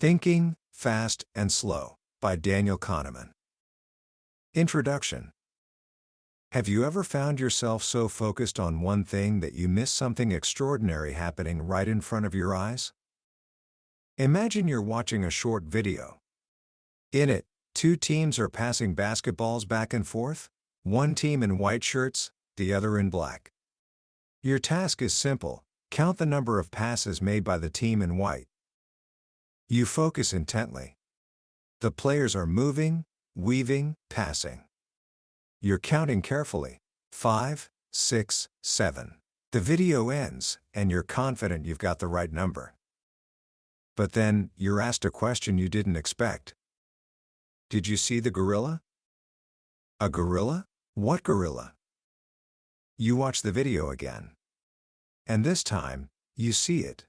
Thinking, Fast and Slow, by Daniel Kahneman. Introduction. Have you ever found yourself so focused on one thing that you miss something extraordinary happening right in front of your eyes? Imagine you're watching a short video. In it, two teams are passing basketballs back and forth, one team in white shirts, the other in black. Your task is simple: count the number of passes made by the team in white. You focus intently. The players are moving, weaving, passing. You're counting carefully. 5, 6, 7. The video ends, and you're confident you've got the right number. But then, you're asked a question you didn't expect. Did you see the gorilla? A gorilla? What gorilla? You watch the video again. And this time, you see it.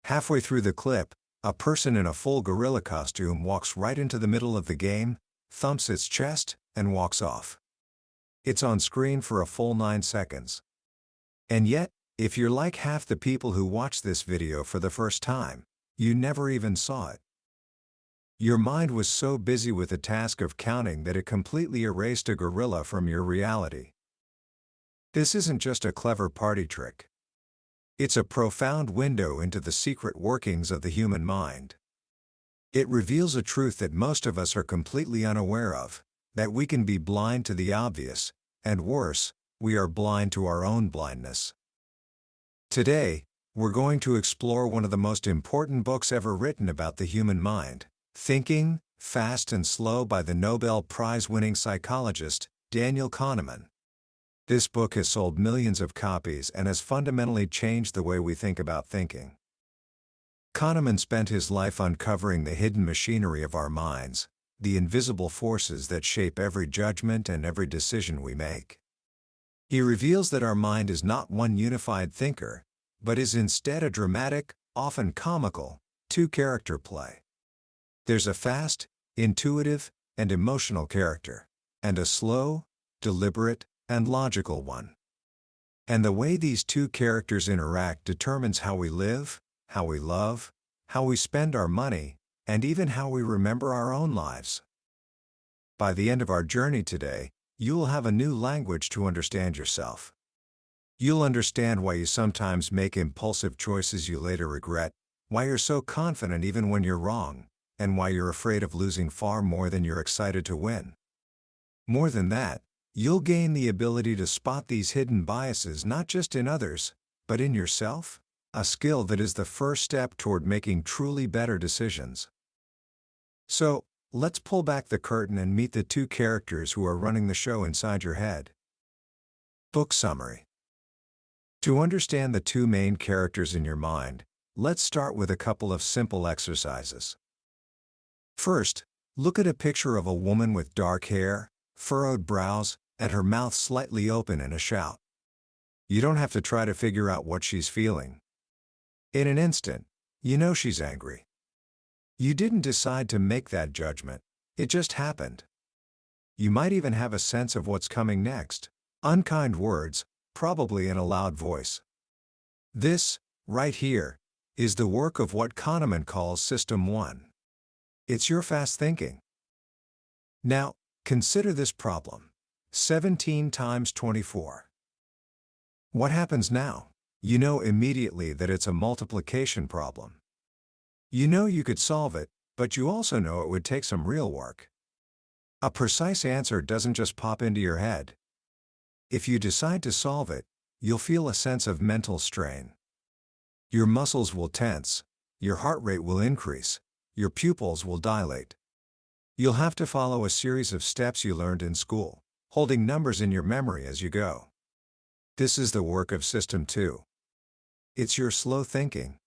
Halfway through the clip, a person in a full gorilla costume walks right into the middle of the game, thumps its chest, and walks off. It's on screen for a full 9 seconds. And yet, if you're like half the people who watch this video for the first time, you never even saw it. Your mind was so busy with the task of counting that it completely erased a gorilla from your reality. This isn't just a clever party trick. It's a profound window into the secret workings of the human mind. It reveals a truth that most of us are completely unaware of, that we can be blind to the obvious, and worse, we are blind to our own blindness. Today, we're going to explore one of the most important books ever written about the human mind, Thinking, Fast and Slow by the Nobel Prize-winning psychologist, Daniel Kahneman. This book has sold millions of copies and has fundamentally changed the way we think about thinking. Kahneman spent his life uncovering the hidden machinery of our minds, the invisible forces that shape every judgment and every decision we make. He reveals that our mind is not one unified thinker, but is instead a dramatic, often comical, two-character play. There's a fast, intuitive, and emotional character, and a slow, deliberate, and logical one. And the way these two characters interact determines how we live, how we love, how we spend our money, and even how we remember our own lives. By the end of our journey today, you'll have a new language to understand yourself. You'll understand why you sometimes make impulsive choices you later regret, why you're so confident even when you're wrong, and why you're afraid of losing far more than you're excited to win. More than that, you'll gain the ability to spot these hidden biases not just in others, but in yourself, a skill that is the first step toward making truly better decisions. So, let's pull back the curtain and meet the two characters who are running the show inside your head. Book summary. To understand the two main characters in your mind, let's start with a couple of simple exercises. First, look at a picture of a woman with dark hair, furrowed brows, and her mouth slightly open in a shout. You don't have to try to figure out what she's feeling. In an instant, you know she's angry. You didn't decide to make that judgment, it just happened. You might even have a sense of what's coming next: unkind words, probably in a loud voice. This, right here, is the work of what Kahneman calls System 1. It's your fast thinking. Now, consider this problem: 17 times 24. What happens now? You know immediately that it's a multiplication problem. You know you could solve it, but you also know it would take some real work. A precise answer doesn't just pop into your head. If you decide to solve it, you'll feel a sense of mental strain. Your muscles will tense, your heart rate will increase, your pupils will dilate. You'll have to follow a series of steps you learned in school, holding numbers in your memory as you go. This is the work of System 2. It's your slow thinking.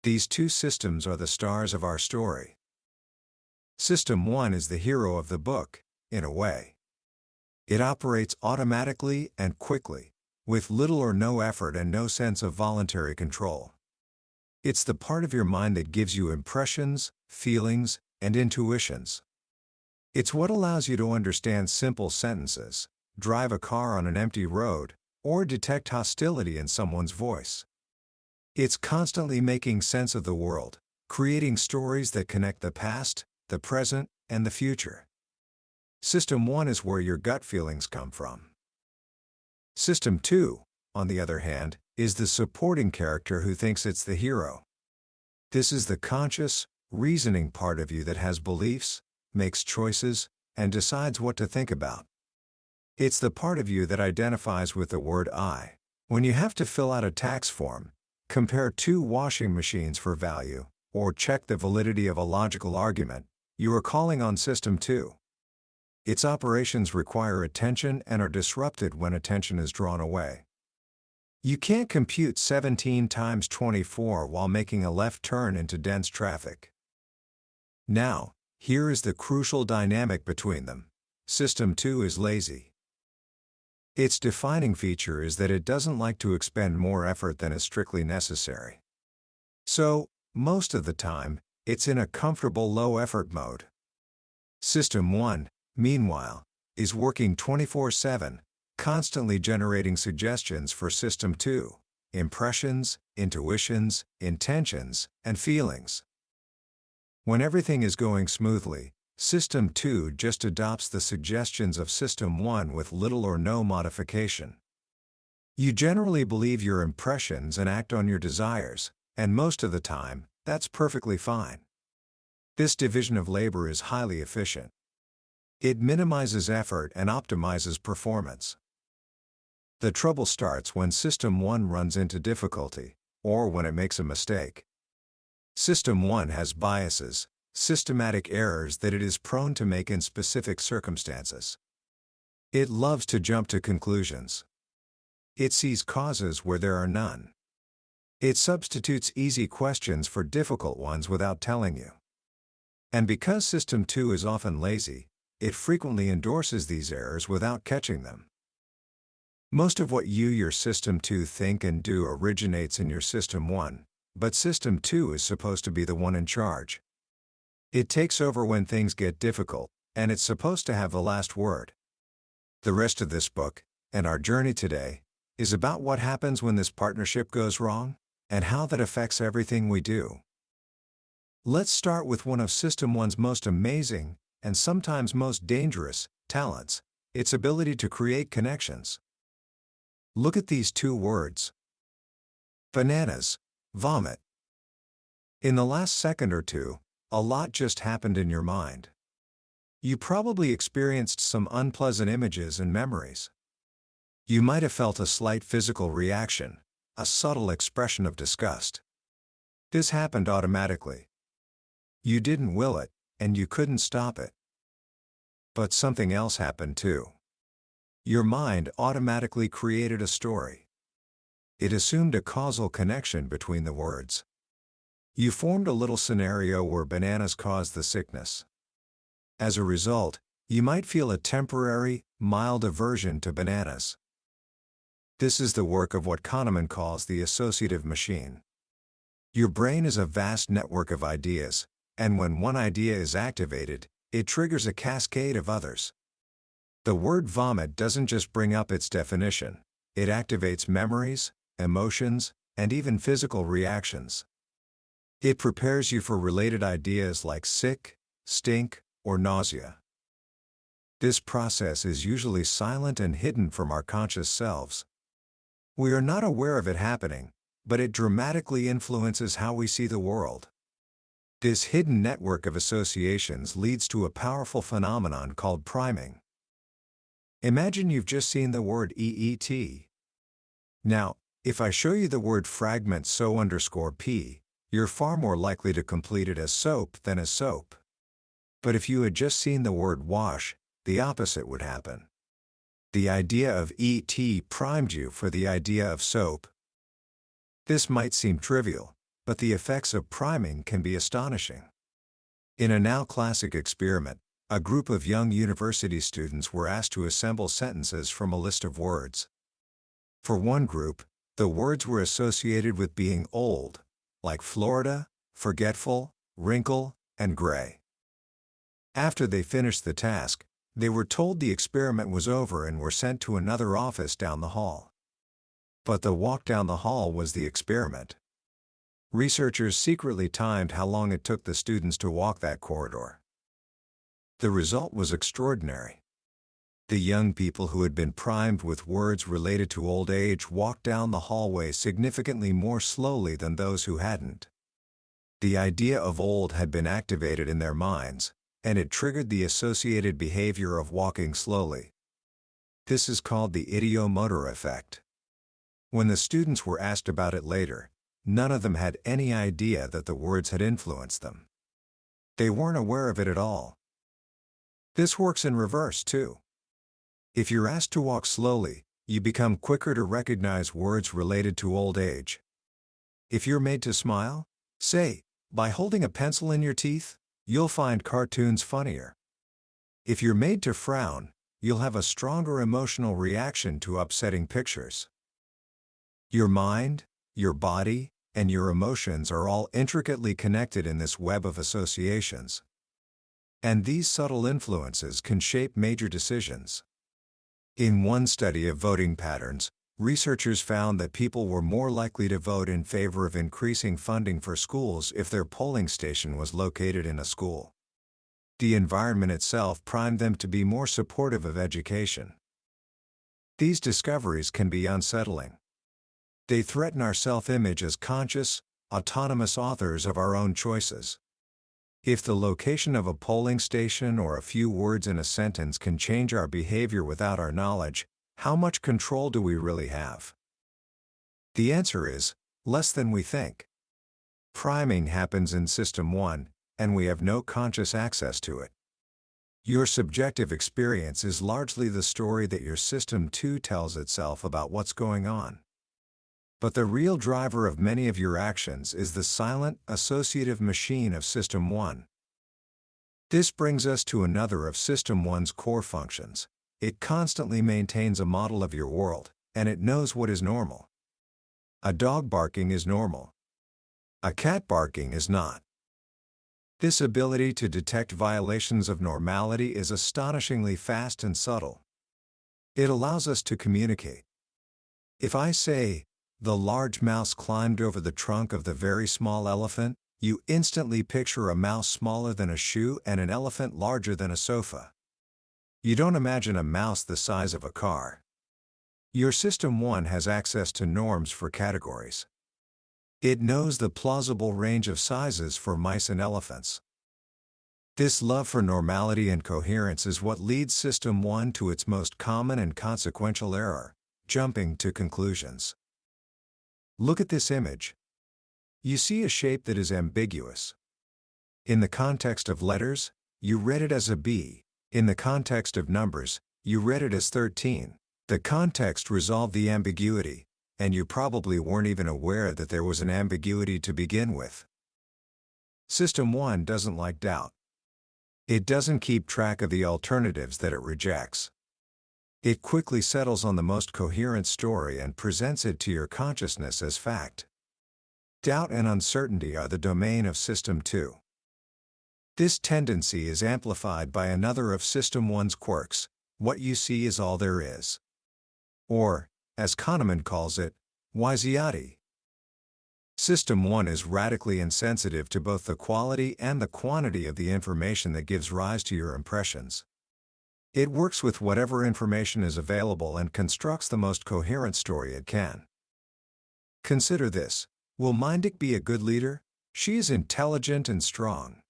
These two systems are the stars of our story. System 1 is the hero of the book, in a way. It operates automatically and quickly, with little or no effort and no sense of voluntary control. It's the part of your mind that gives you impressions, feelings, and intuitions. It's what allows you to understand simple sentences, drive a car on an empty road, or detect hostility in someone's voice. It's constantly making sense of the world, creating stories that connect the past, the present, and the future. System 1 is where your gut feelings come from. System 2, on the other hand, is the supporting character who thinks it's the hero. This is the conscious, reasoning part of you that has beliefs, makes choices, and decides what to think about. It's the part of you that identifies with the word I. When you have to fill out a tax form, compare two washing machines for value, or check the validity of a logical argument, you are calling on System 2. Its operations require attention and are disrupted when attention is drawn away. You can't compute 17 times 24 while making a left turn into dense traffic. Now, here is the crucial dynamic between them. System 2 is lazy. Its defining feature is that it doesn't like to expend more effort than is strictly necessary. So, most of the time, it's in a comfortable low-effort mode. System 1, meanwhile, is working 24/7, constantly generating suggestions for System 2, impressions, intuitions, intentions, and feelings. When everything is going smoothly, System 2 just adopts the suggestions of System 1 with little or no modification. You generally believe your impressions and act on your desires, and most of the time, that's perfectly fine. This division of labor is highly efficient. It minimizes effort and optimizes performance. The trouble starts when System 1 runs into difficulty, or when it makes a mistake. System 1 has biases, systematic errors that it is prone to make in specific circumstances. It loves to jump to conclusions. It sees causes where there are none. It substitutes easy questions for difficult ones without telling you. And because System 2 is often lazy, it frequently endorses these errors without catching them. Most of what your System 2 think and do originates in your System 1, but System 2 is supposed to be the one in charge. It takes over when things get difficult, and it's supposed to have the last word. The rest of this book, and our journey today, is about what happens when this partnership goes wrong, and how that affects everything we do. Let's start with one of System 1's most amazing, and sometimes most dangerous, talents, its ability to create connections. Look at these two words. Bananas, vomit. In the last second or two, a lot just happened in your mind. You probably experienced some unpleasant images and memories. You might have felt a slight physical reaction, a subtle expression of disgust. This happened automatically. You didn't will it, and you couldn't stop it. But something else happened too. Your mind automatically created a story. It assumed a causal connection between the words. You formed a little scenario where bananas caused the sickness. As a result, you might feel a temporary, mild aversion to bananas. This is the work of what Kahneman calls the associative machine. Your brain is a vast network of ideas, and when one idea is activated, it triggers a cascade of others. The word vomit doesn't just bring up its definition, it activates memories, emotions, and even physical reactions. It prepares you for related ideas like sick, stink, or nausea. This process is usually silent and hidden from our conscious selves. We are not aware of it happening, but it dramatically influences how we see the world. This hidden network of associations leads to a powerful phenomenon called priming. Imagine you've just seen the word EET. Now, if I show you the word fragment so_p, you're far more likely to complete it as soap than as soap. But if you had just seen the word wash, the opposite would happen. The idea of ET primed you for the idea of soap. This might seem trivial, but the effects of priming can be astonishing. In a now classic experiment, a group of young university students were asked to assemble sentences from a list of words. For one group, the words were associated with being old, like Florida, forgetful, wrinkle, and gray. After they finished the task, they were told the experiment was over and were sent to another office down the hall. But the walk down the hall was the experiment. Researchers secretly timed how long it took the students to walk that corridor. The result was extraordinary. The young people who had been primed with words related to old age walked down the hallway significantly more slowly than those who hadn't. The idea of old had been activated in their minds, and it triggered the associated behavior of walking slowly. This is called the ideomotor effect. When the students were asked about it later, none of them had any idea that the words had influenced them. They weren't aware of it at all. This works in reverse, too. If you're asked to walk slowly, you become quicker to recognize words related to old age. If you're made to smile, say, by holding a pencil in your teeth, you'll find cartoons funnier. If you're made to frown, you'll have a stronger emotional reaction to upsetting pictures. Your mind, your body, and your emotions are all intricately connected in this web of associations. And these subtle influences can shape major decisions. In one study of voting patterns, researchers found that people were more likely to vote in favor of increasing funding for schools if their polling station was located in a school. The environment itself primed them to be more supportive of education. These discoveries can be unsettling. They threaten our self-image as conscious, autonomous authors of our own choices. If the location of a polling station or a few words in a sentence can change our behavior without our knowledge, how much control do we really have? The answer is, less than we think. Priming happens in System 1, and we have no conscious access to it. Your subjective experience is largely the story that your System 2 tells itself about what's going on. But the real driver of many of your actions is the silent, associative machine of System 1. This brings us to another of System 1's core functions. It constantly maintains a model of your world, and it knows what is normal. A dog barking is normal. A cat barking is not. This ability to detect violations of normality is astonishingly fast and subtle. It allows us to communicate. If I say, "The large mouse climbed over the trunk of the very small elephant," you instantly picture a mouse smaller than a shoe and an elephant larger than a sofa. You don't imagine a mouse the size of a car. Your System 1 has access to norms for categories. It knows the plausible range of sizes for mice and elephants. This love for normality and coherence is what leads System 1 to its most common and consequential error: jumping to conclusions. Look at this image. You see a shape that is ambiguous. In the context of letters, you read it as a B. In the context of numbers, you read it as 13. The context resolved the ambiguity, and you probably weren't even aware that there was an ambiguity to begin with. System 1 doesn't like doubt. It doesn't keep track of the alternatives that it rejects. It quickly settles on the most coherent story and presents it to your consciousness as fact. Doubt and uncertainty are the domain of System 2. This tendency is amplified by another of System 1's quirks: what you see is all there is. Or, as Kahneman calls it, Wysiati. System 1 is radically insensitive to both the quality and the quantity of the information that gives rise to your impressions. It works with whatever information is available and constructs the most coherent story it can. Consider this: will Mindic be a good leader? She is intelligent and strong.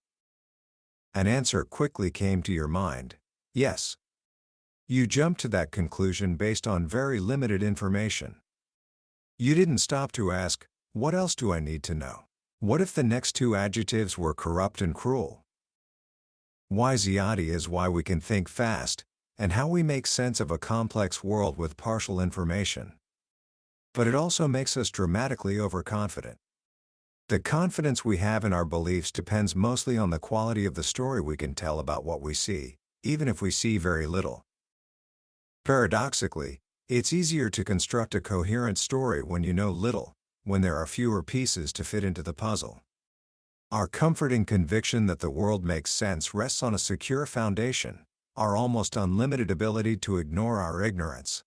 An answer quickly came to your mind: yes. You jumped to that conclusion based on very limited information. You didn't stop to ask, what else do I need to know? What if the next two adjectives were corrupt and cruel? Wysiati is why we can think fast, and how we make sense of a complex world with partial information. But it also makes us dramatically overconfident. The confidence we have in our beliefs depends mostly on the quality of the story we can tell about what we see, even if we see very little. Paradoxically, it's easier to construct a coherent story when you know little, when there are fewer pieces to fit into the puzzle. Our comforting conviction that the world makes sense rests on a secure foundation, our almost unlimited ability to ignore our ignorance.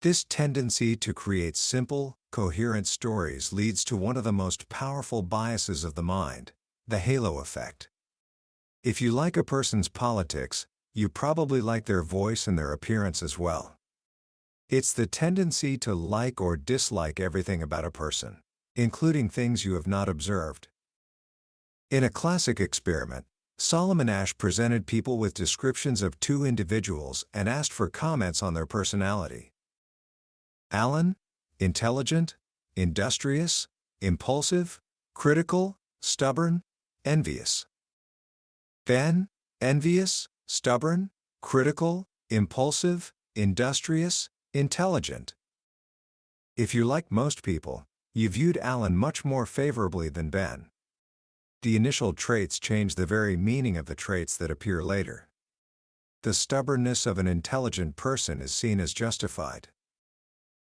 This tendency to create simple, coherent stories leads to one of the most powerful biases of the mind, the halo effect. If you like a person's politics, you probably like their voice and their appearance as well. It's the tendency to like or dislike everything about a person, including things you have not observed. In a classic experiment, Solomon Asch presented people with descriptions of two individuals and asked for comments on their personality. Alan, intelligent, industrious, impulsive, critical, stubborn, envious. Ben, envious, stubborn, critical, impulsive, industrious, intelligent. If you like most people, you viewed Alan much more favorably than Ben. The initial traits change the very meaning of the traits that appear later. The stubbornness of an intelligent person is seen as justified.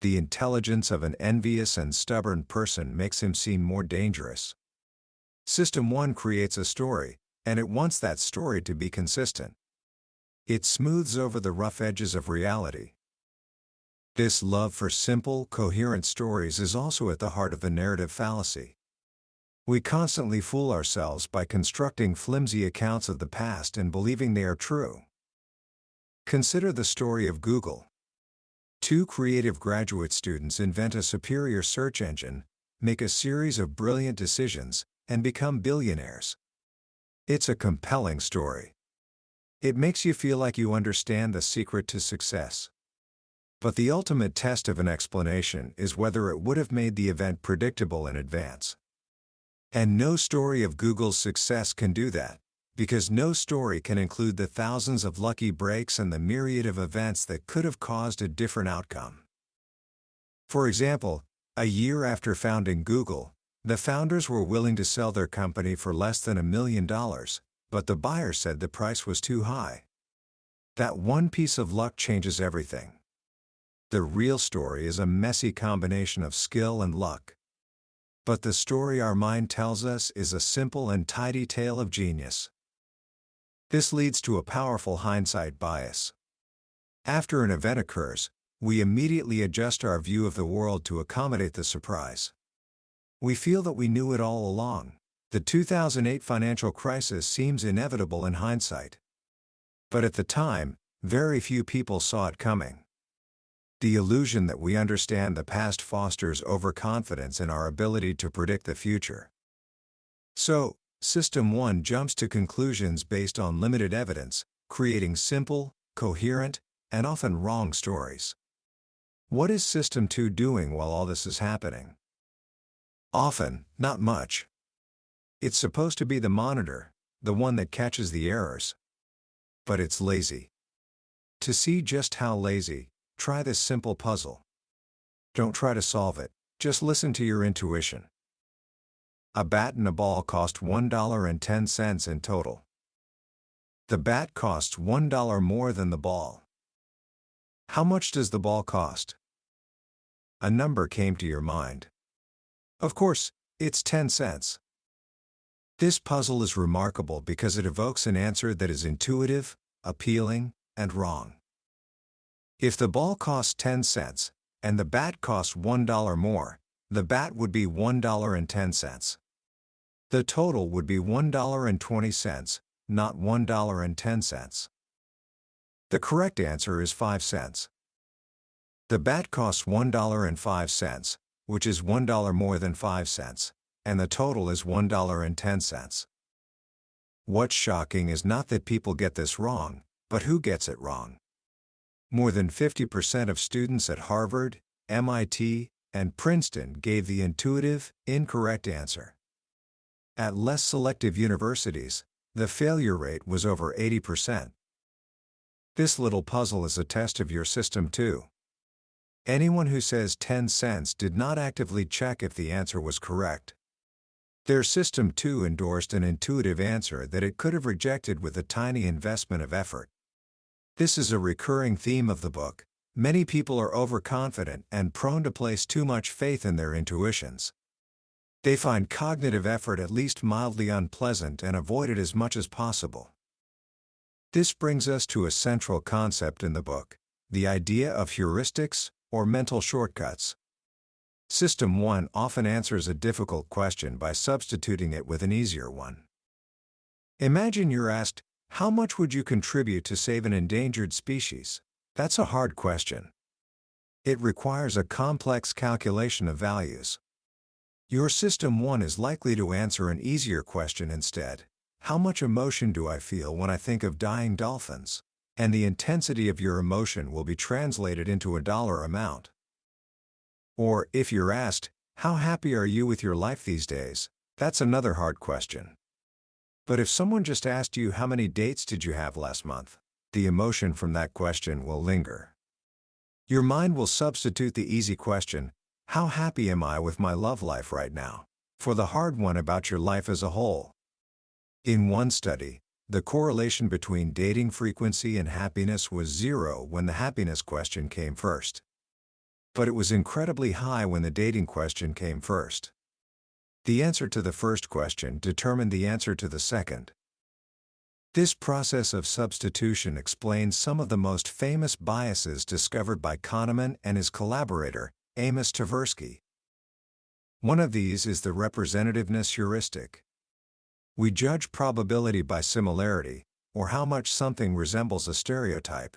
The intelligence of an envious and stubborn person makes him seem more dangerous. System 1 creates a story, and it wants that story to be consistent. It smooths over the rough edges of reality. This love for simple, coherent stories is also at the heart of the narrative fallacy. We constantly fool ourselves by constructing flimsy accounts of the past and believing they are true. Consider the story of Google. Two creative graduate students invent a superior search engine, make a series of brilliant decisions, and become billionaires. It's a compelling story. It makes you feel like you understand the secret to success. But the ultimate test of an explanation is whether it would have made the event predictable in advance. And no story of Google's success can do that, because no story can include the thousands of lucky breaks and the myriad of events that could have caused a different outcome. For example, a year after founding Google, the founders were willing to sell their company for less than $1 million, but the buyer said the price was too high. That one piece of luck changes everything. The real story is a messy combination of skill and luck. But the story our mind tells us is a simple and tidy tale of genius. This leads to a powerful hindsight bias. After an event occurs, we immediately adjust our view of the world to accommodate the surprise. We feel that we knew it all along. The 2008 financial crisis seems inevitable in hindsight. But at the time, very few people saw it coming. The illusion that we understand the past fosters overconfidence in our ability to predict the future. So, System 1 jumps to conclusions based on limited evidence, creating simple, coherent, and often wrong stories. What is System 2 doing while all this is happening? Often, not much. It's supposed to be the monitor, the one that catches the errors. But it's lazy. To see just how lazy, try this simple puzzle. Don't try to solve it, just listen to your intuition. A bat and a ball cost $1.10 in total. The bat costs $1 more than the ball. How much does the ball cost? A number came to your mind. Of course, it's 10 cents. This puzzle is remarkable because it evokes an answer that is intuitive, appealing, and wrong. If the ball costs 10 cents, and the bat costs $1 more, the bat would be $1.10. The total would be $1.20, not $1.10. The correct answer is 5 cents. The bat costs $1.05, which is $1 more than 5 cents, and the total is $1.10. What's shocking is not that people get this wrong, but who gets it wrong. More than 50% of students at Harvard, MIT, and Princeton gave the intuitive, incorrect answer. At less selective universities, the failure rate was over 80%. This little puzzle is a test of your system too. Anyone who says 10 cents did not actively check if the answer was correct. Their system too endorsed an intuitive answer that it could have rejected with a tiny investment of effort. This is a recurring theme of the book. Many people are overconfident and prone to place too much faith in their intuitions. They find cognitive effort at least mildly unpleasant and avoid it as much as possible. This brings us to a central concept in the book, the idea of heuristics, or mental shortcuts. System 1 often answers a difficult question by substituting it with an easier one. Imagine you're asked, how much would you contribute to save an endangered species? That's a hard question. It requires a complex calculation of values. Your System 1 is likely to answer an easier question instead. How much emotion do I feel when I think of dying dolphins? And the intensity of your emotion will be translated into a dollar amount. Or, if you're asked, how happy are you with your life these days? That's another hard question. But if someone just asked you how many dates did you have last month, the emotion from that question will linger. Your mind will substitute the easy question, how happy am I with my love life right now, for the hard one about your life as a whole. In one study, the correlation between dating frequency and happiness was 0 when the happiness question came first. But it was incredibly high when the dating question came first. The answer to the first question determined the answer to the second. This process of substitution explains some of the most famous biases discovered by Kahneman and his collaborator, Amos Tversky. One of these is the representativeness heuristic. We judge probability by similarity, or how much something resembles a stereotype.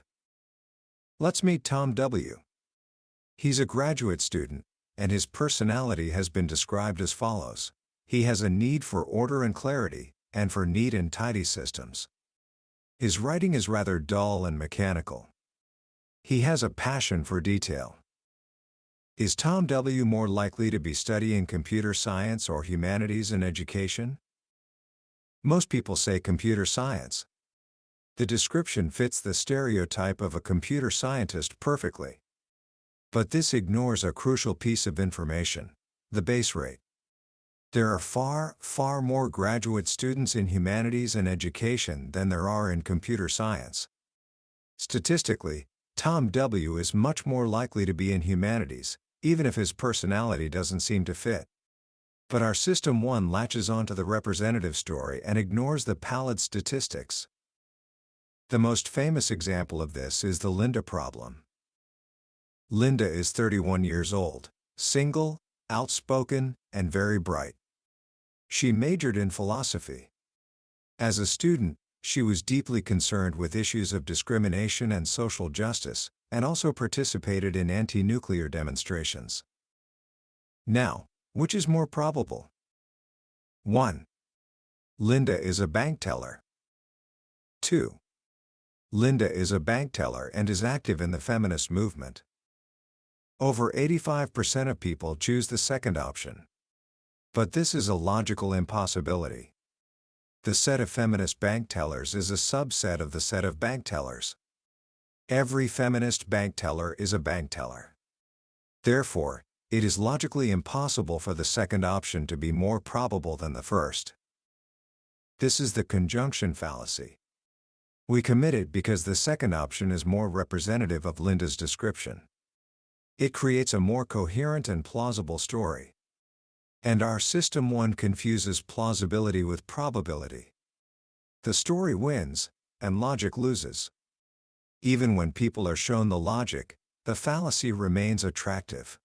Let's meet Tom W. He's a graduate student, and his personality has been described as follows. He has a need for order and clarity, and for neat and tidy systems. His writing is rather dull and mechanical. He has a passion for detail. Is Tom W. more likely to be studying computer science or humanities in education? Most people say computer science. The description fits the stereotype of a computer scientist perfectly. But this ignores a crucial piece of information: the base rate. There are far more graduate students in humanities and education than there are in computer science. Statistically, Tom W. is much more likely to be in humanities, even if his personality doesn't seem to fit. But our System 1 latches onto the representative story and ignores the pallid statistics. The most famous example of this is the Linda problem. Linda is 31 years old, single, outspoken, and very bright. She majored in philosophy. As a student, she was deeply concerned with issues of discrimination and social justice, and also participated in anti-nuclear demonstrations. Now, which is more probable? 1. Linda is a bank teller. 2. Linda is a bank teller and is active in the feminist movement. Over 85% of people choose the second option. But this is a logical impossibility. The set of feminist bank tellers is a subset of the set of bank tellers. Every feminist bank teller is a bank teller. Therefore, it is logically impossible for the second option to be more probable than the first. This is the conjunction fallacy. We commit it because the second option is more representative of Linda's description. It creates a more coherent and plausible story. And our System 1 confuses plausibility with probability. The story wins, and logic loses. Even when people are shown the logic, the fallacy remains attractive.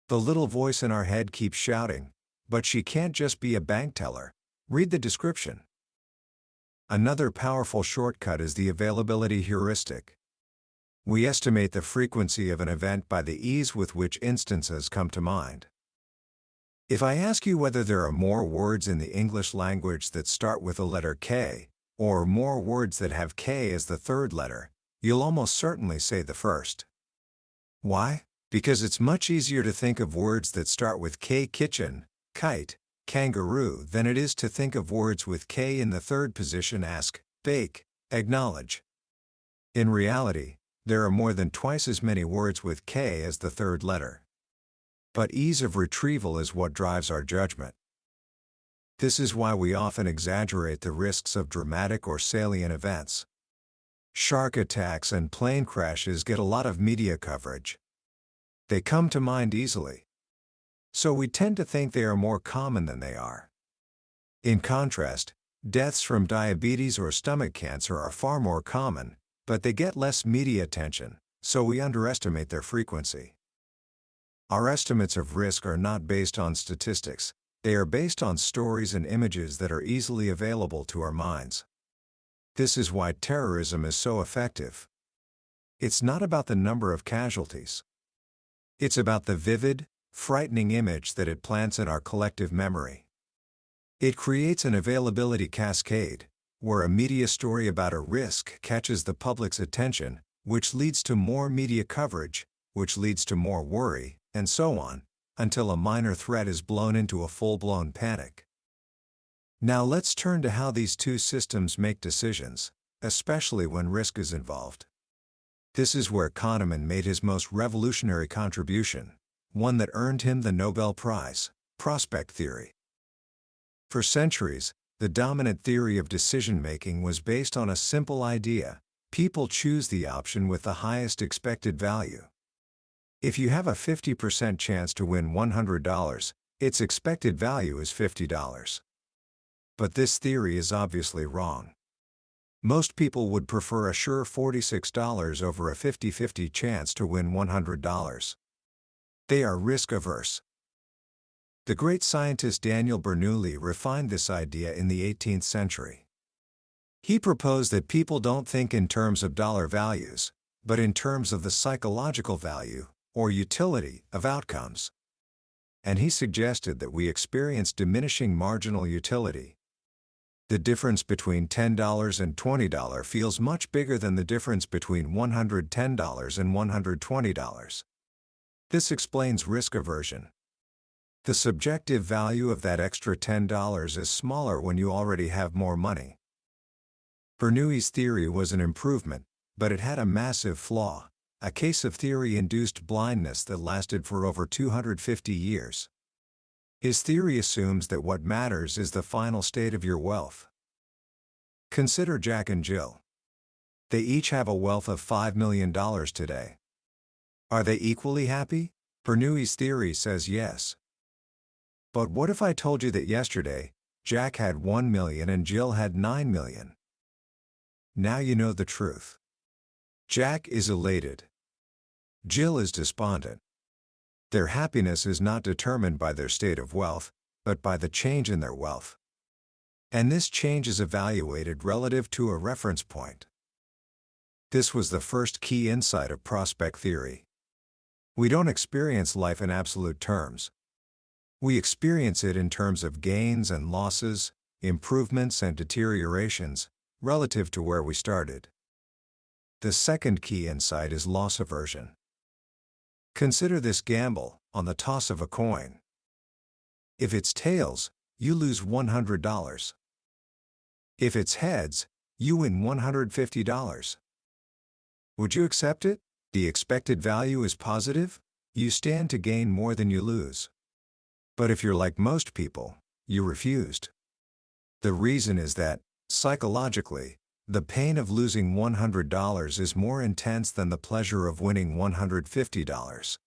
The little voice in our head keeps shouting, "But she can't just be a bank teller. Read the description." Another powerful shortcut is the availability heuristic. We estimate the frequency of an event by the ease with which instances come to mind. If I ask you whether there are more words in the English language that start with the letter K, or more words that have K as the third letter, you'll almost certainly say the first. Why? Because it's much easier to think of words that start with K: kitchen, kite, kangaroo, than it is to think of words with K in the third position: ask, bake, acknowledge. In reality, there are more than twice as many words with K as the third letter. But ease of retrieval is what drives our judgment. This is why we often exaggerate the risks of dramatic or salient events. Shark attacks and plane crashes get a lot of media coverage. They come to mind easily. So we tend to think they are more common than they are. In contrast, deaths from diabetes or stomach cancer are far more common, but they get less media attention, so we underestimate their frequency. Our estimates of risk are not based on statistics, they are based on stories and images that are easily available to our minds. This is why terrorism is so effective. It's not about the number of casualties. It's about the vivid, frightening image that it plants in our collective memory. It creates an availability cascade, where a media story about a risk catches the public's attention, which leads to more media coverage, which leads to more worry, and so on, until a minor threat is blown into a full-blown panic. Now let's turn to how these two systems make decisions, especially when risk is involved. This is where Kahneman made his most revolutionary contribution, one that earned him the Nobel Prize, prospect theory. For centuries, the dominant theory of decision-making was based on a simple idea: people choose the option with the highest expected value. If you have a 50% chance to win $100, its expected value is $50. But this theory is obviously wrong. Most people would prefer a sure $46 over a 50-50 chance to win $100. They are risk-averse. The great scientist Daniel Bernoulli refined this idea in the 18th century. He proposed that people don't think in terms of dollar values, but in terms of the psychological value, or utility, of outcomes. And he suggested that we experience diminishing marginal utility. The difference between $10 and $20 feels much bigger than the difference between $110 and $120. This explains risk aversion. The subjective value of that extra $10 is smaller when you already have more money. Bernoulli's theory was an improvement, but it had a massive flaw: a case of theory-induced blindness that lasted for over 250 years. His theory assumes that what matters is the final state of your wealth. Consider Jack and Jill. They each have a wealth of $5 million today. Are they equally happy? Bernoulli's theory says yes. But what if I told you that yesterday, Jack had $1 million and Jill had $9 million? Now you know the truth. Jack is elated. Jill is despondent. Their happiness is not determined by their state of wealth, but by the change in their wealth. And this change is evaluated relative to a reference point. This was the first key insight of prospect theory. We don't experience life in absolute terms. We experience it in terms of gains and losses, improvements and deteriorations, relative to where we started. The second key insight is loss aversion. Consider this gamble, on the toss of a coin. If it's tails, you lose $100. If it's heads, you win $150. Would you accept it? The expected value is positive, you stand to gain more than you lose. But if you're like most people, you refused. The reason is that, psychologically, the pain of losing $100 is more intense than the pleasure of winning $150.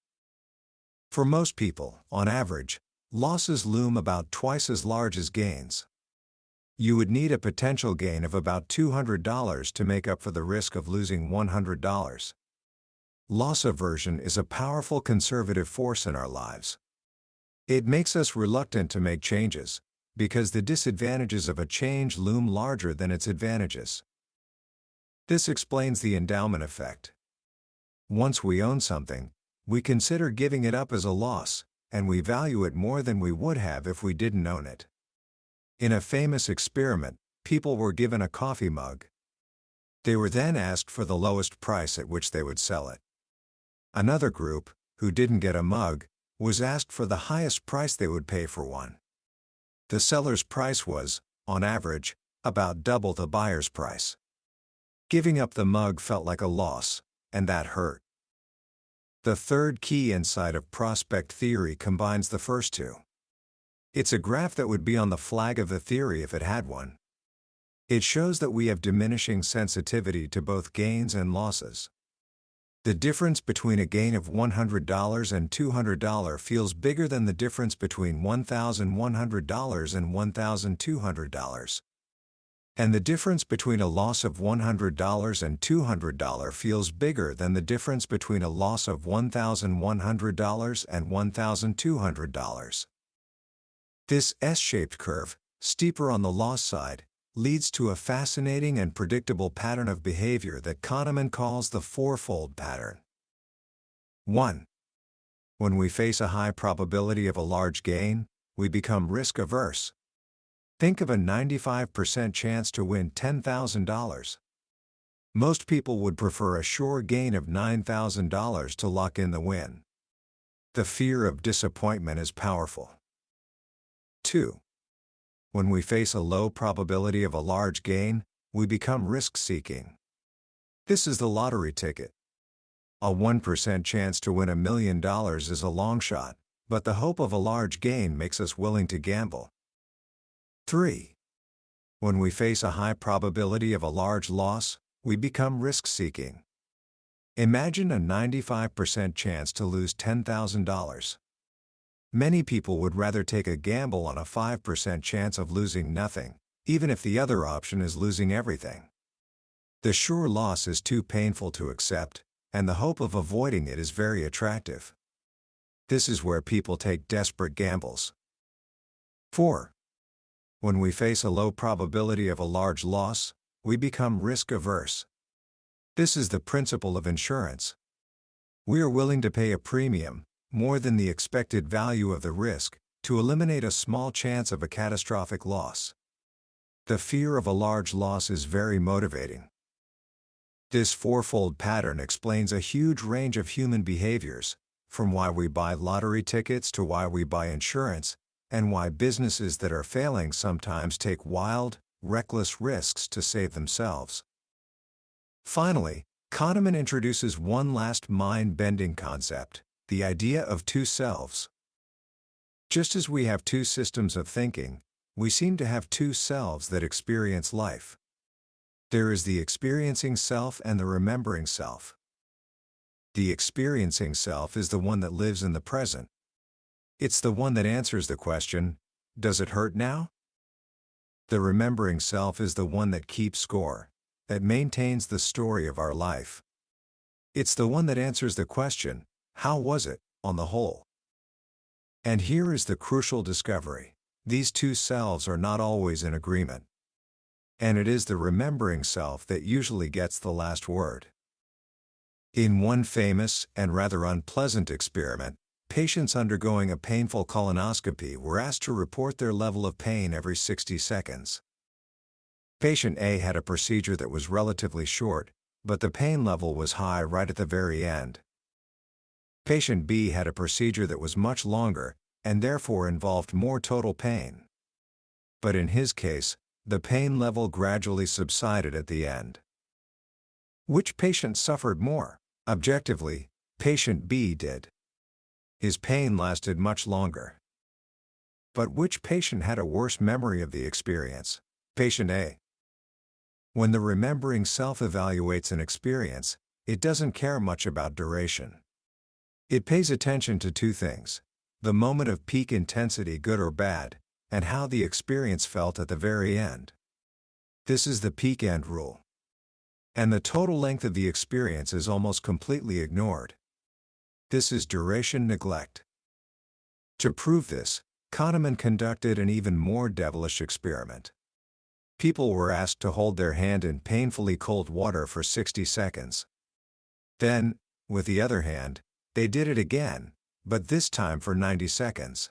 For most people, on average, losses loom about twice as large as gains. You would need a potential gain of about $200 to make up for the risk of losing $100. Loss aversion is a powerful conservative force in our lives. It makes us reluctant to make changes, because the disadvantages of a change loom larger than its advantages. This explains the endowment effect. Once we own something, we consider giving it up as a loss, and we value it more than we would have if we didn't own it. In a famous experiment, people were given a coffee mug. They were then asked for the lowest price at which they would sell it. Another group, who didn't get a mug, was asked for the highest price they would pay for one. The seller's price was, on average, about double the buyer's price. Giving up the mug felt like a loss, and that hurt. The third key insight of prospect theory combines the first two. It's a graph that would be on the flag of the theory if it had one. It shows that we have diminishing sensitivity to both gains and losses. The difference between a gain of $100 and $200 feels bigger than the difference between $1,100 and $1,200. And the difference between a loss of $100 and $200 feels bigger than the difference between a loss of $1,100 and $1,200. This S-shaped curve, steeper on the loss side, leads to a fascinating and predictable pattern of behavior that Kahneman calls the fourfold pattern. 1. When we face a high probability of a large gain, we become risk-averse. Think of a 95% chance to win $10,000. Most people would prefer a sure gain of $9,000 to lock in the win. The fear of disappointment is powerful. 2. When we face a low probability of a large gain, we become risk-seeking. This is the lottery ticket. A 1% chance to win $1 million is a long shot, but the hope of a large gain makes us willing to gamble. 3. When we face a high probability of a large loss, we become risk-seeking. Imagine a 95% chance to lose $10,000. Many people would rather take a gamble on a 5% chance of losing nothing, even if the other option is losing everything. The sure loss is too painful to accept, and the hope of avoiding it is very attractive. This is where people take desperate gambles. 4. When we face a low probability of a large loss, we become risk-averse. This is the principle of insurance. We are willing to pay a premium, more than the expected value of the risk, to eliminate a small chance of a catastrophic loss. The fear of a large loss is very motivating. This fourfold pattern explains a huge range of human behaviors, from why we buy lottery tickets to why we buy insurance, and why businesses that are failing sometimes take wild, reckless risks to save themselves. Finally, Kahneman introduces one last mind-bending concept, the idea of two selves. Just as we have two systems of thinking, we seem to have two selves that experience life. There is the experiencing self and the remembering self. The experiencing self is the one that lives in the present. It's the one that answers the question, "Does it hurt now?" The remembering self is the one that keeps score, that maintains the story of our life. It's the one that answers the question, "How was it, on the whole?" And here is the crucial discovery: these two selves are not always in agreement. And it is the remembering self that usually gets the last word. In one famous and rather unpleasant experiment, patients undergoing a painful colonoscopy were asked to report their level of pain every 60 seconds. Patient A had a procedure that was relatively short, but the pain level was high right at the very end. Patient B had a procedure that was much longer, and therefore involved more total pain. But in his case, the pain level gradually subsided at the end. Which patient suffered more? Objectively, patient B did. His pain lasted much longer. But which patient had a worse memory of the experience? Patient A. When the remembering self evaluates an experience, it doesn't care much about duration. It pays attention to two things: the moment of peak intensity, good or bad, and how the experience felt at the very end. This is the peak end rule. And the total length of the experience is almost completely ignored. This is duration neglect. To prove this, Kahneman conducted an even more devilish experiment. People were asked to hold their hand in painfully cold water for 60 seconds. Then, with the other hand, they did it again, but this time for 90 seconds.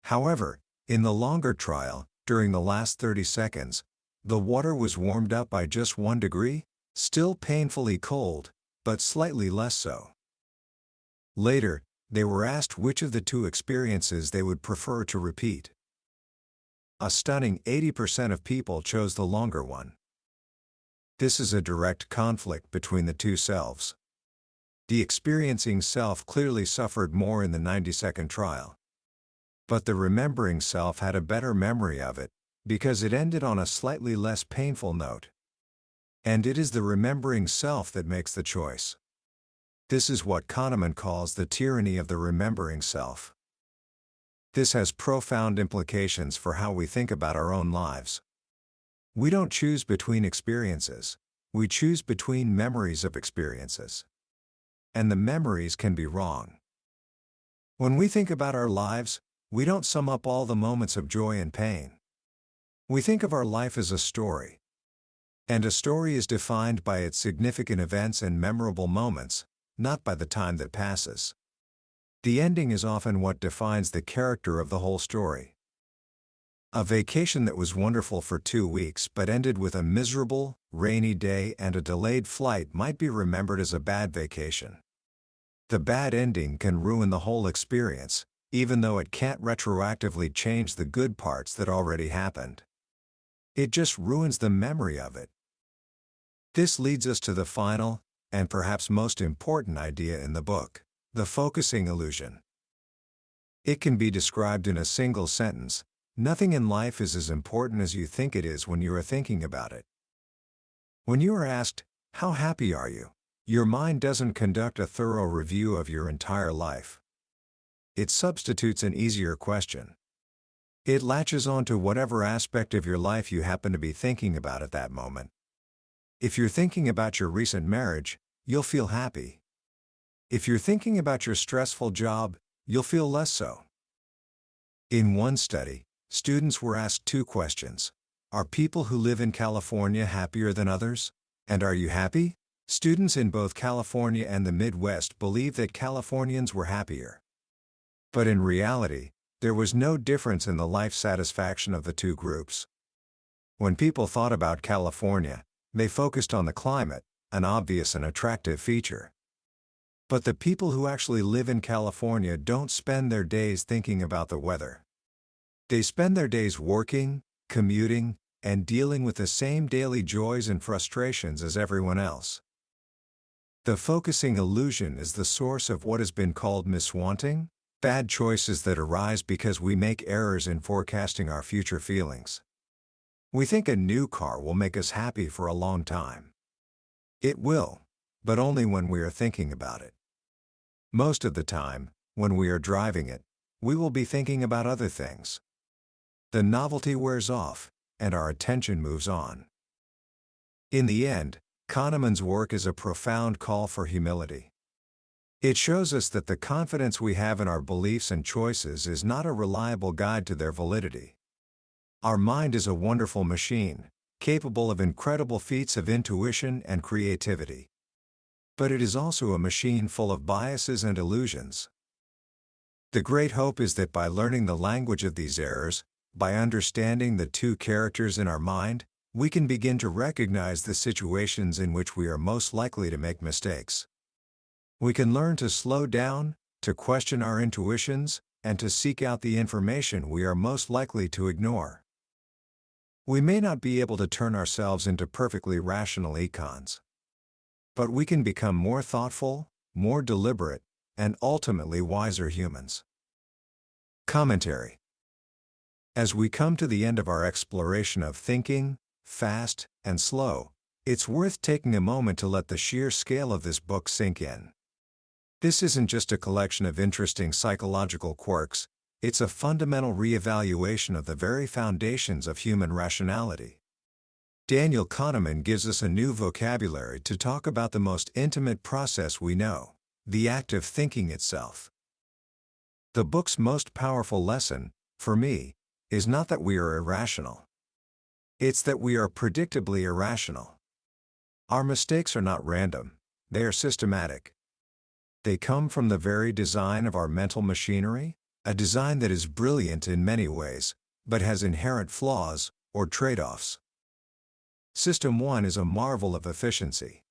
However, in the longer trial, during the last 30 seconds, the water was warmed up by just 1 degree, still painfully cold, but slightly less so. Later, they were asked which of the two experiences they would prefer to repeat. A stunning 80% of people chose the longer one. This is a direct conflict between the two selves. The experiencing self clearly suffered more in the 90-second trial. But the remembering self had a better memory of it, because it ended on a slightly less painful note. And it is the remembering self that makes the choice. This is what Kahneman calls the tyranny of the remembering self. This has profound implications for how we think about our own lives. We don't choose between experiences. We choose between memories of experiences. And the memories can be wrong. When we think about our lives, we don't sum up all the moments of joy and pain. We think of our life as a story. And a story is defined by its significant events and memorable moments, not by the time that passes. The ending is often what defines the character of the whole story. A vacation that was wonderful for 2 weeks but ended with a miserable, rainy day and a delayed flight might be remembered as a bad vacation. The bad ending can ruin the whole experience, even though it can't retroactively change the good parts that already happened. It just ruins the memory of it. This leads us to the final, and perhaps most important idea in the book, the focusing illusion. It can be described in a single sentence: nothing in life is as important as you think it is when you are thinking about it. When you are asked, "How happy are you?" your mind doesn't conduct a thorough review of your entire life. It substitutes an easier question. It latches on to whatever aspect of your life you happen to be thinking about at that moment. If you're thinking about your recent marriage, you'll feel happy. If you're thinking about your stressful job, you'll feel less so. In one study, students were asked 2 questions. Are people who live in California happier than others? And are you happy? Students in both California and the Midwest believed that Californians were happier. But in reality, there was no difference in the life satisfaction of the 2 groups. When people thought about California, they focused on the climate, an obvious and attractive feature. But the people who actually live in California don't spend their days thinking about the weather. They spend their days working, commuting, and dealing with the same daily joys and frustrations as everyone else. The focusing illusion is the source of what has been called miswanting, bad choices that arise because we make errors in forecasting our future feelings. We think a new car will make us happy for a long time. It will, but only when we are thinking about it. Most of the time, when we are driving it, we will be thinking about other things. The novelty wears off, and our attention moves on. In the end, Kahneman's work is a profound call for humility. It shows us that the confidence we have in our beliefs and choices is not a reliable guide to their validity. Our mind is a wonderful machine, capable of incredible feats of intuition and creativity. But it is also a machine full of biases and illusions. The great hope is that by learning the language of these errors, by understanding the 2 characters in our mind, we can begin to recognize the situations in which we are most likely to make mistakes. We can learn to slow down, to question our intuitions, and to seek out the information we are most likely to ignore. We may not be able to turn ourselves into perfectly rational econs. But we can become more thoughtful, more deliberate, and ultimately wiser humans. Commentary. As we come to the end of our exploration of thinking, fast, and slow, it's worth taking a moment to let the sheer scale of this book sink in. This isn't just a collection of interesting psychological quirks, it's a fundamental re-evaluation of the very foundations of human rationality. Daniel Kahneman gives us a new vocabulary to talk about the most intimate process we know, the act of thinking itself. The book's most powerful lesson, for me, is not that we are irrational. It's that we are predictably irrational. Our mistakes are not random, they are systematic. They come from the very design of our mental machinery, a design that is brilliant in many ways, but has inherent flaws, or trade-offs. System 1 is a marvel of efficiency.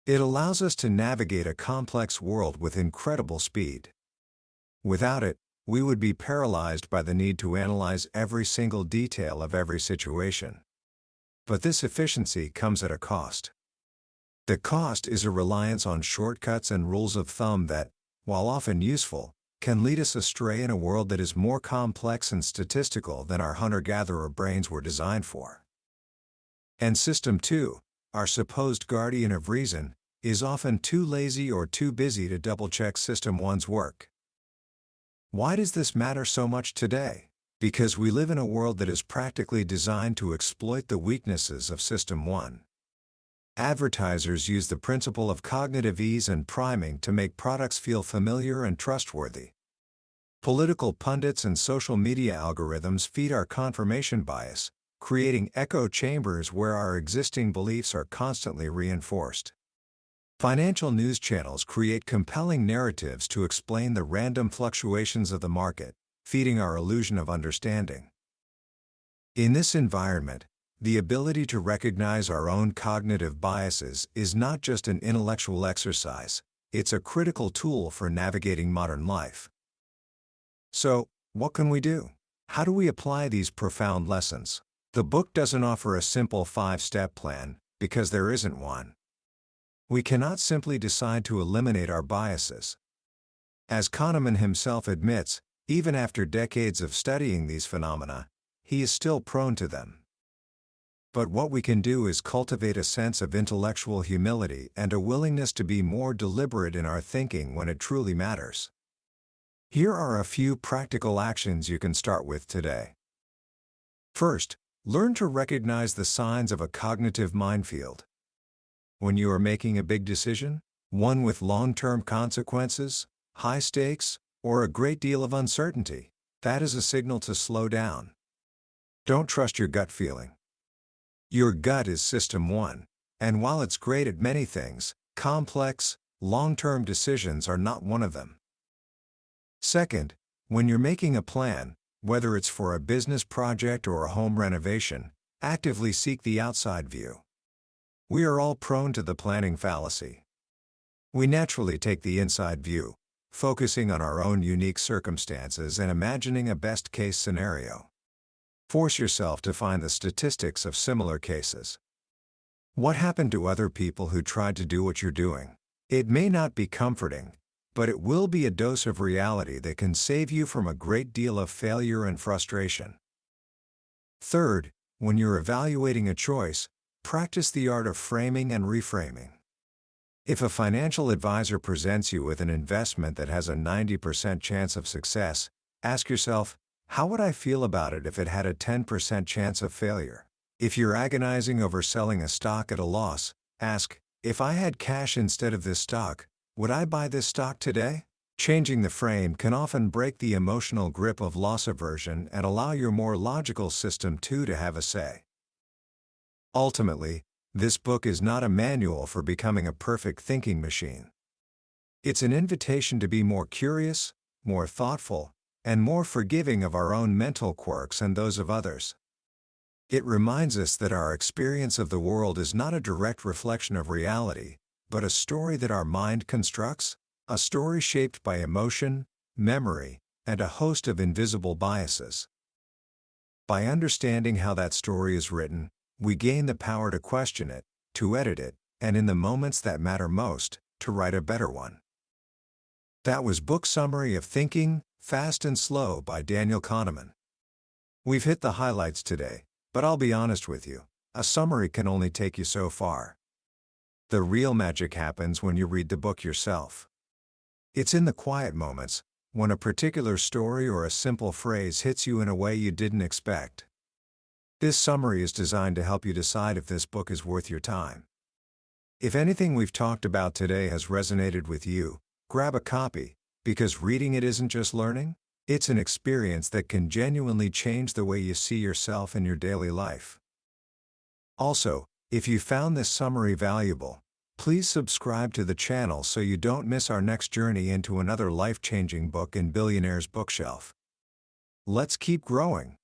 It allows us to navigate a complex world with incredible speed. Without it, we would be paralyzed by the need to analyze every single detail of every situation. But this efficiency comes at a cost. The cost is a reliance on shortcuts and rules of thumb that, while often useful, can lead us astray in a world that is more complex and statistical than our hunter-gatherer brains were designed for. And System 2, our supposed guardian of reason, is often too lazy or too busy to double-check System 1's work. Why does this matter so much today? Because we live in a world that is practically designed to exploit the weaknesses of System 1. Advertisers use the principle of cognitive ease and priming to make products feel familiar and trustworthy. Political pundits and social media algorithms feed our confirmation bias, creating echo chambers where our existing beliefs are constantly reinforced. Financial news channels create compelling narratives to explain the random fluctuations of the market, feeding our illusion of understanding. In this environment, the ability to recognize our own cognitive biases is not just an intellectual exercise, it's a critical tool for navigating modern life. So, what can we do? How do we apply these profound lessons? The book doesn't offer a simple 5-step plan, because there isn't one. We cannot simply decide to eliminate our biases. As Kahneman himself admits, even after decades of studying these phenomena, he is still prone to them. But what we can do is cultivate a sense of intellectual humility and a willingness to be more deliberate in our thinking when it truly matters. Here are a few practical actions you can start with today. First, learn to recognize the signs of a cognitive minefield. When you are making a big decision, one with long-term consequences, high stakes, or a great deal of uncertainty, that is a signal to slow down. Don't trust your gut feeling. Your gut is System 1, and while it's great at many things, complex, long-term decisions are not one of them. Second, when you're making a plan, whether it's for a business project or a home renovation, actively seek the outside view. We are all prone to the planning fallacy. We naturally take the inside view, focusing on our own unique circumstances and imagining a best-case scenario. Force yourself to find the statistics of similar cases. What happened to other people who tried to do what you're doing? It may not be comforting, but it will be a dose of reality that can save you from a great deal of failure and frustration. Third, when you're evaluating a choice, practice the art of framing and reframing. If a financial advisor presents you with an investment that has a 90% chance of success, ask yourself, how would I feel about it if it had a 10% chance of failure? If you're agonizing over selling a stock at a loss, ask, if I had cash instead of this stock, would I buy this stock today? Changing the frame can often break the emotional grip of loss aversion and allow your more logical System 2 to have a say. Ultimately, this book is not a manual for becoming a perfect thinking machine. It's an invitation to be more curious, more thoughtful, and more forgiving of our own mental quirks and those of others. It reminds us that our experience of the world is not a direct reflection of reality, but a story that our mind constructs, a story shaped by emotion, memory, and a host of invisible biases. By understanding how that story is written, we gain the power to question it, to edit it, and in the moments that matter most, to write a better one. That was Book Summary of Thinking, Fast and Slow by Daniel Kahneman. We've hit the highlights today, but I'll be honest with you, a summary can only take you so far. The real magic happens when you read the book yourself. It's in the quiet moments, when a particular story or a simple phrase hits you in a way you didn't expect. This summary is designed to help you decide if this book is worth your time. If anything we've talked about today has resonated with you, grab a copy, because reading it isn't just learning, it's an experience that can genuinely change the way you see yourself in your daily life. Also, if you found this summary valuable, please subscribe to the channel so you don't miss our next journey into another life-changing book in Billionaire's Bookshelf. Let's keep growing.